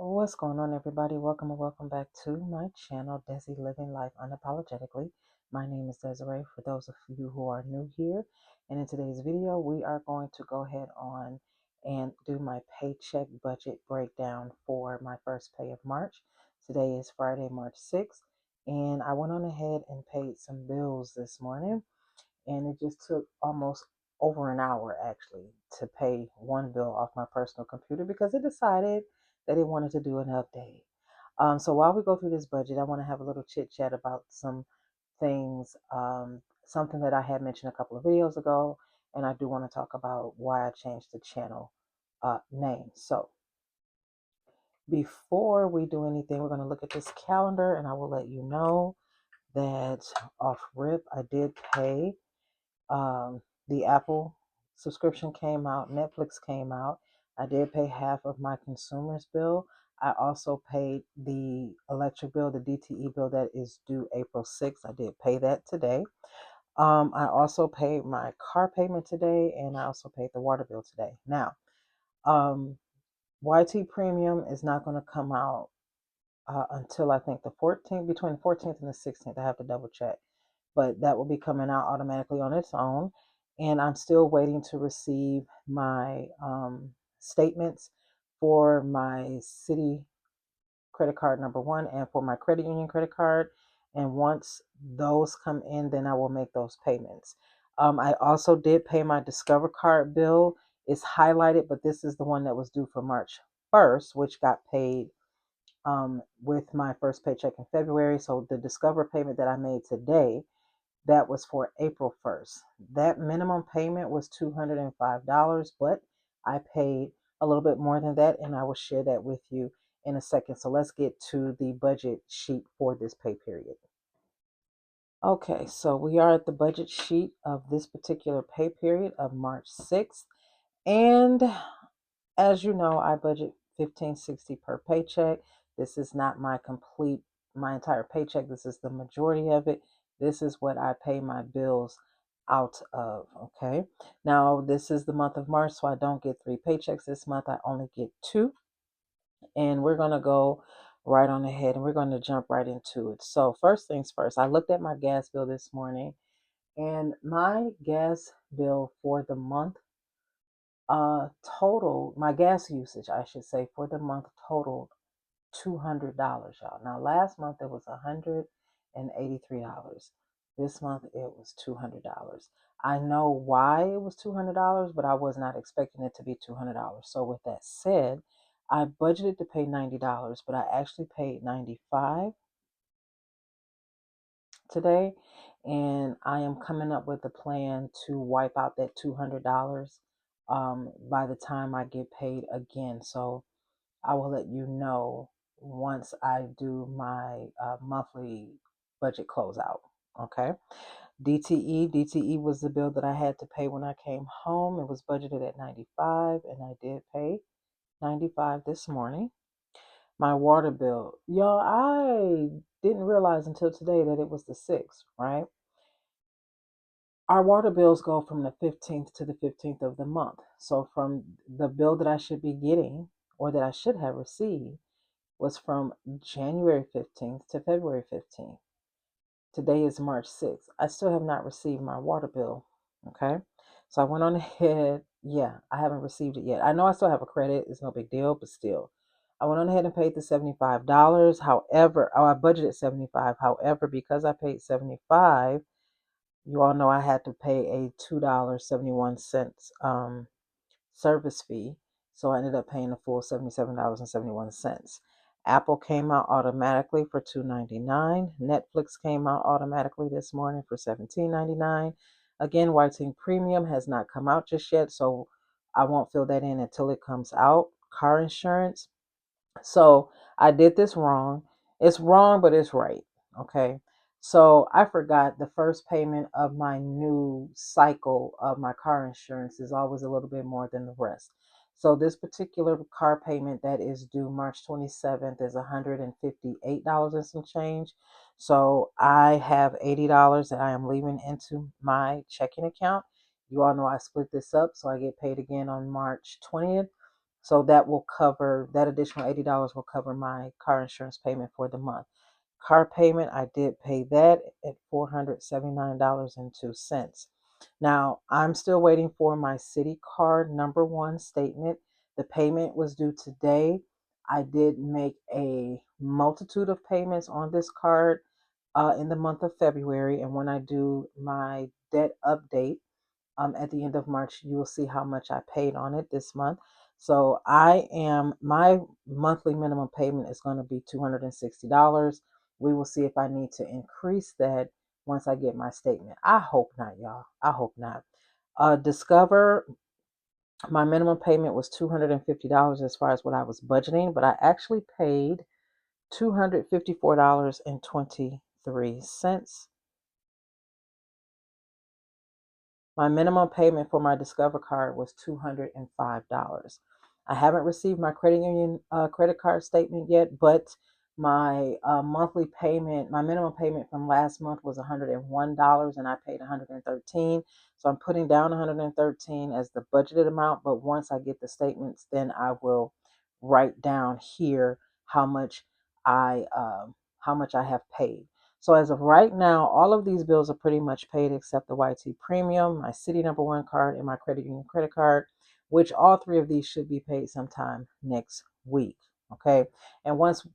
What's going on, everybody? Welcome and welcome back to my channel, Desi Living Life Unapologetically. My name is Desiree, for those of you who are new here. And in today's video, we are going to go ahead on and do my paycheck budget breakdown for my first pay of March. Today is Friday, March 6th, and I went on ahead and paid some bills this morning. And it just took almost over an hour actually to pay one bill off my personal computer because it decided that it wanted to do an update. So while we go through this budget, I want to have a little chit chat about some things, something that I had mentioned a couple of videos ago, and I do want to talk about why I changed the channel name. So before we do anything, we're going to look at this calendar, and I will let you know that off rip, I did pay. The Apple subscription came out, Netflix came out. I did pay half of my consumer's bill. I also paid the electric bill, the DTE bill that is due April 6th. I did pay that today. I also paid my car payment today, and I also paid the water bill today. Now, um, YT Premium is not going to come out until I think the 14th, between the 14th and the 16th. I have to double check, but that will be coming out automatically on its own. And I'm still waiting to receive my statements for my city credit card number one and for my credit union credit card. And once those come in, then I will make those payments. I also did pay my Discover card bill. It's highlighted, but this is the one that was due for March 1st, which got paid with my first paycheck in February. So the Discover payment that I made today, that was for April 1st. That minimum payment was $205, but I paid a little bit more than that, and I will share that with you in a second. So let's get to the budget sheet for this pay period. Okay, so we are at the budget sheet of this particular pay period of March 6th. And as you know, I budget $15.60 per paycheck. This is not my entire paycheck. This is the majority of it. This is what I pay my bills out of. Okay. Now this is the month of March, so I don't get 3 paychecks this month. I only get 2. And we're gonna go right on ahead and we're gonna jump right into it. So first things first, I looked at my gas bill this morning, and my gas bill for the month total, my gas usage, I should say, for the month totaled $200, y'all. Now, last month it was $183. This month it was $200. I know why it was $200, but I was not expecting it to be $200. So, with that said, I budgeted to pay $90, but I actually paid $95 today, and I am coming up with a plan to wipe out that $200 by the time I get paid again. So I will let you know once I do my monthly budget closeout. Okay. DTE was the bill that I had to pay when I came home. It was budgeted at 95, and I did pay 95 this morning. My water bill, y'all, I didn't realize until today that it was the 6th, right? Our water bills go from the 15th to the 15th of the month. So from the bill that I should be getting, or that I should have received, was from January 15th to February 15th. Today is March 6th. I still have not received my water bill. Okay. So I went on ahead. Yeah, I haven't received it yet. I know I still have a credit. It's no big deal, but still. I went on ahead and paid the $75. However, I budgeted 75. However, because I paid 75, you all know I had to pay a $2.71 service fee. So I ended up paying the full $77.71. Apple came out automatically for $2.99. Netflix came out automatically this morning for $17.99. Again, Whiting Premium has not come out just yet, so I won't fill that in until it comes out. Car insurance. So I did this wrong. It's wrong, but it's right. Okay. So I forgot the first payment of my new cycle of my car insurance is always a little bit more than the rest. So this particular car payment that is due March 27th is $158 and some change. So I have $80 that I am leaving into my checking account. You all know I split this up, so I get paid again on March 20th. So that will cover, that additional $80 will cover my car insurance payment for the month. Car payment, I did pay that at $479.02. Now, I'm still waiting for my City Card number one statement. The payment was due today. I did make a multitude of payments on this card in the month of February. And when I do my debt update at the end of March, you will see how much I paid on it this month. So my monthly minimum payment is going to be $260. We will see if I need to increase that once I get my statement. I hope not, y'all. I hope not. Discover, my minimum payment was $250 as far as what I was budgeting, but I actually paid $254.23. My minimum payment for my Discover card was $205. I haven't received my credit union credit card statement yet, but my monthly payment, my minimum payment from last month was $101 and I paid $113. So I'm putting down $113 as the budgeted amount, but once I get the statements, then I will write down here how much I how much I have paid. So as of right now, all of these bills are pretty much paid except the YT Premium, my City Number One card, and my credit union credit card, which all three of these should be paid sometime next week. Okay. And once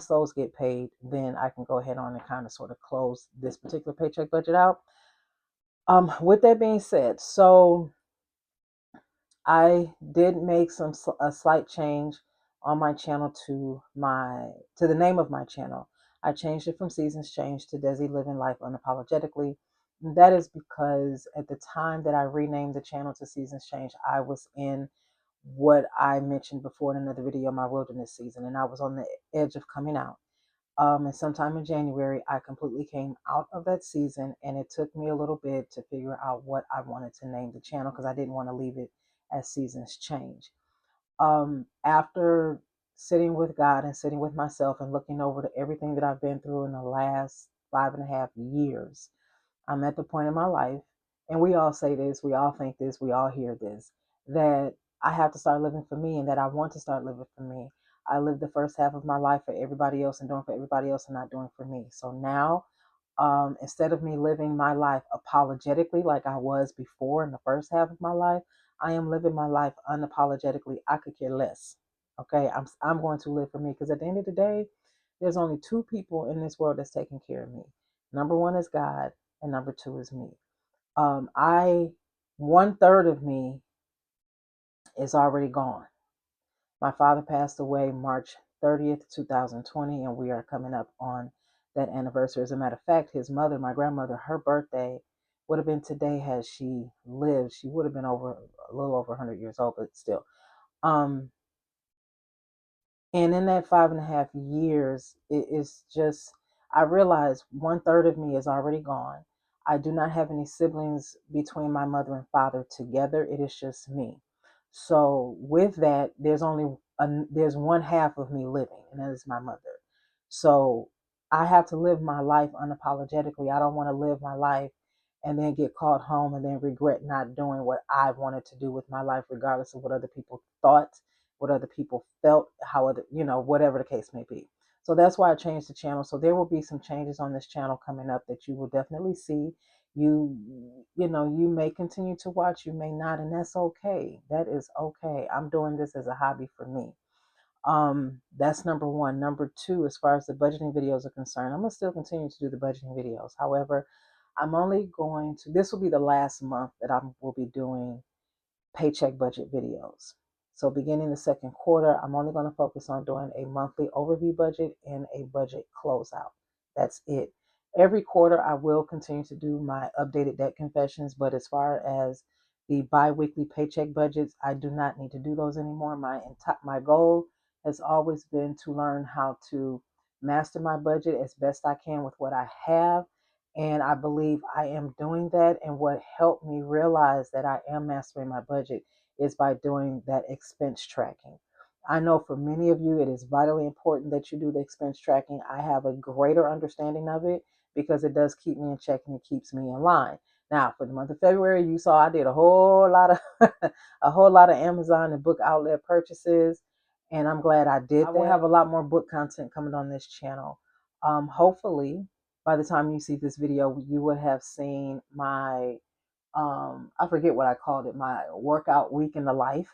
those get paid, then I can go ahead on and kind of sort of close this particular paycheck budget out. With that being said, so I did make a slight change on my channel to the name of my channel. I changed it from Seasons Change to Desi Living Life Unapologetically. And that is because at the time that I renamed the channel to Seasons Change, I was in what I mentioned before in another video, my wilderness season, and I was on the edge of coming out. And sometime in January, I completely came out of that season, and it took me a little bit to figure out what I wanted to name the channel because I didn't want to leave it as Seasons Change. After sitting with God and sitting with myself and looking over to everything that I've been through in the last 5.5 years, I'm at the point in my life, and we all say this, we all think this, we all hear this, that I have to start living for me and that I want to start living for me. I lived the first half of my life for everybody else and doing for everybody else and not doing for me. So now, instead of me living my life apologetically like I was before in the first half of my life, I am living my life unapologetically. I could care less. Okay, I'm going to live for me because at the end of the day, there's only two people in this world that's taking care of me. Number one is God, and number two is me. I 1/3 of me is already gone. My father passed away March 30th, 2020, and we are coming up on that anniversary. As a matter of fact, his mother, my grandmother, her birthday would have been today had she lived. She would have been a little over 100 years old, but still. Um, and in that 5.5 years, it is just, I realized 1/3 of me is already gone. I do not have any siblings between my mother and father together. It is just me. So with that, there's one half of me living, and that is my mother. So I have to live my life unapologetically. I don't want to live my life and then get called home and then regret not doing what I wanted to do with my life, regardless of what other people thought, what other people felt, how other, whatever the case may be. So that's why I changed the channel. So there will be some changes on this channel coming up that you will definitely see. You, you may continue to watch, you may not, and that's okay. That is okay. I'm doing this as a hobby for me. That's number one. Number two, as far as the budgeting videos are concerned, I'm gonna still continue to do the budgeting videos. However, I'm only going to, this will be the last month that I will be doing paycheck budget videos. So beginning the second quarter, I'm only going to focus on doing a monthly overview budget and a budget closeout. That's it. Every quarter, I will continue to do my updated debt confessions, but as far as the bi-weekly paycheck budgets, I do not need to do those anymore. My goal has always been to learn how to master my budget as best I can with what I have, and I believe I am doing that. And what helped me realize that I am mastering my budget is by doing that expense tracking. I know for many of you, it is vitally important that you do the expense tracking. I have a greater understanding of it because it does keep me in check and it keeps me in line. Now, for the month of February, you saw I did a whole lot of a whole lot of Amazon and book outlet purchases, and I'm glad I did that. I will have a lot more book content coming on this channel. Hopefully, by the time you see this video, you would have seen my I forget what I called it, my workout week in the life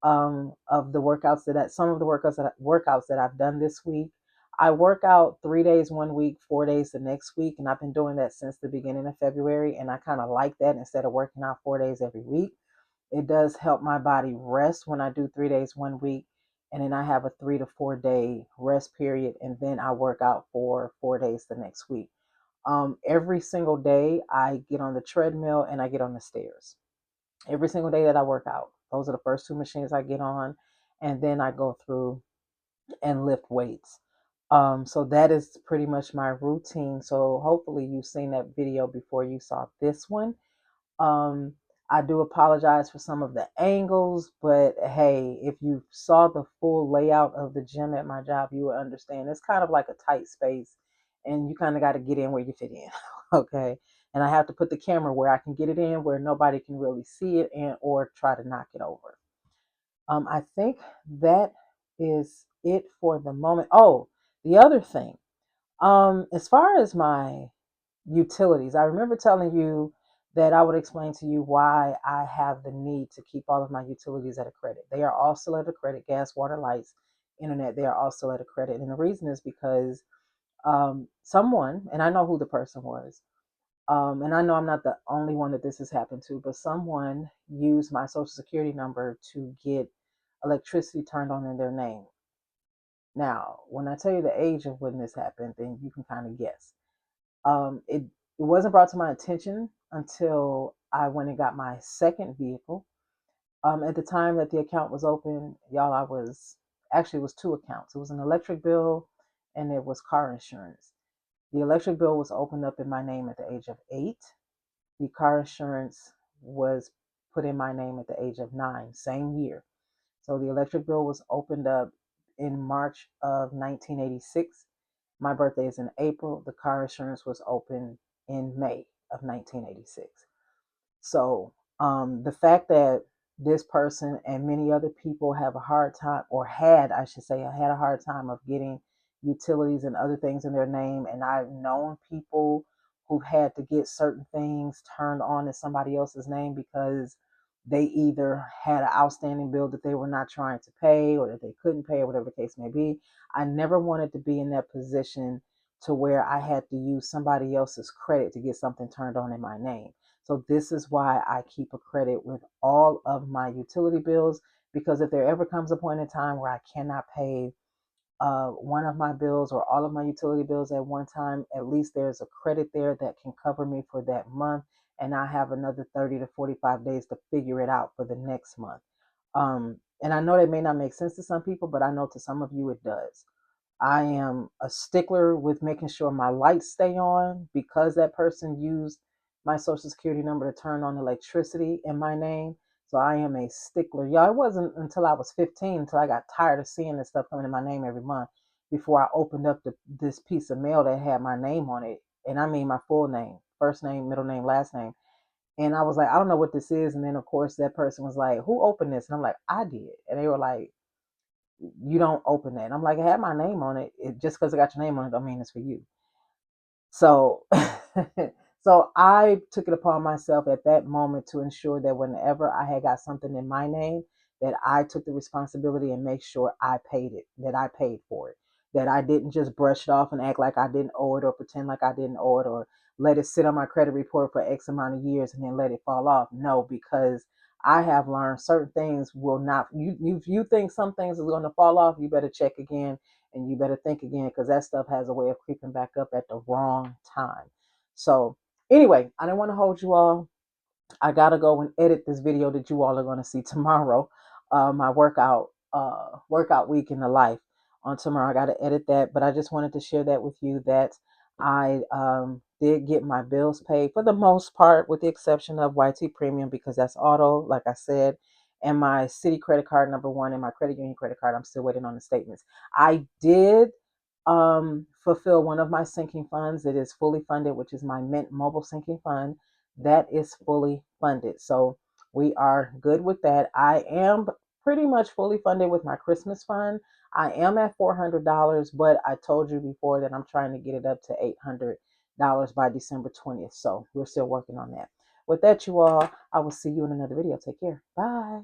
of the workouts some of the workouts that I've done this week. I work out 3 days one week, 4 days the next week, and I've been doing that since the beginning of February. And I kind of like that instead of working out 4 days every week. It does help my body rest when I do 3 days one week, and then I have a 3 to 4 day rest period, and then I work out for 4 days the next week. Every single day I get on the treadmill and I get on the stairs every single day that I work out. Those are the first two machines I get on, and then I go through and lift weights. So that is pretty much my routine. So hopefully you've seen that video before you saw this one. Um, I do apologize for some of the angles, but hey, if you saw the full layout of the gym at my job, you would understand. It's kind of like a tight space, and you kind of got to get in where you fit in. Okay. And I have to put the camera where I can get it in, where nobody can really see it and or try to knock it over. I think that is it for the moment. Oh, the other thing, as far as my utilities, I remember telling you that I would explain to you why I have the need to keep all of my utilities at a credit. They are all still at a credit: gas, water, lights, internet. They are all still at a credit. And the reason is because someone, and I know who the person was, and I know I'm not the only one that this has happened to, but someone used my social security number to get electricity turned on in their name. Now, when I tell you the age of when this happened, then you can kind of guess. It wasn't brought to my attention until I went and got my second vehicle. At the time that the account was open, y'all, I was actually, it was two accounts. It was an electric bill and it was car insurance. The electric bill was opened up in my name at the age of 8. The car insurance was put in my name at the age of 9, same year. So the electric bill was opened up in March of 1986. My birthday is in April. The car insurance was opened in May of 1986. So the fact that this person and many other people have a hard time, or had, I should say, had a hard time of getting utilities and other things in their name. And I've known people who've had to get certain things turned on in somebody else's name because they either had an outstanding bill that they were not trying to pay or that they couldn't pay or whatever the case may be. I never wanted to be in that position to where I had to use somebody else's credit to get something turned on in my name. So this is why I keep a credit with all of my utility bills, because if there ever comes a point in time where I cannot pay one of my bills or all of my utility bills at one time, at least there's a credit there that can cover me for that month, and I have another 30 to 45 days to figure it out for the next month. And I know that may not make sense to some people, but I know to some of you it does. I am a stickler with making sure my lights stay on because that person used my social security number to turn on electricity in my name. So I am a stickler. Y'all, it wasn't until I was 15 until I got tired of seeing this stuff coming in my name every month before I opened up this piece of mail that had my name on it. And I mean my full name, first name, middle name, last name. And I was like, I don't know what this is. And then, of course, that person was like, who opened this? And I'm like, I did. And they were like, you don't open that. And I'm like, I had my name on it. Just because I got your name on it don't mean it's for you. So so I took it upon myself at that moment to ensure that whenever I had got something in my name, that I took the responsibility and make sure I paid it, that I paid for it, that I didn't just brush it off and act like I didn't owe it or pretend like I didn't owe it or let it sit on my credit report for X amount of years and then let it fall off. No, because I have learned certain things will not, if you think some things is going to fall off, you better check again and you better think again because that stuff has a way of creeping back up at the wrong time. So anyway, I didn't want to hold you all. I gotta go and edit this video that you all are going to see tomorrow. My workout week in the life on tomorrow. I got to edit that, but I just wanted to share that with you that I did get my bills paid for the most part, with the exception of YT Premium because that's auto, like I said, and my City credit card number one and my credit union credit card. I'm still waiting on the statements. I did fulfill one of my sinking funds. It is fully funded, which is my Mint mobile sinking fund. that is fully funded. So we are good with that. I am pretty much fully funded with my Christmas fund. I am at $400, but I told you before that I'm trying to get it up to $800 by December 20th. So we're still working on that. With that, you all, I will see you in another video. Take care. Bye.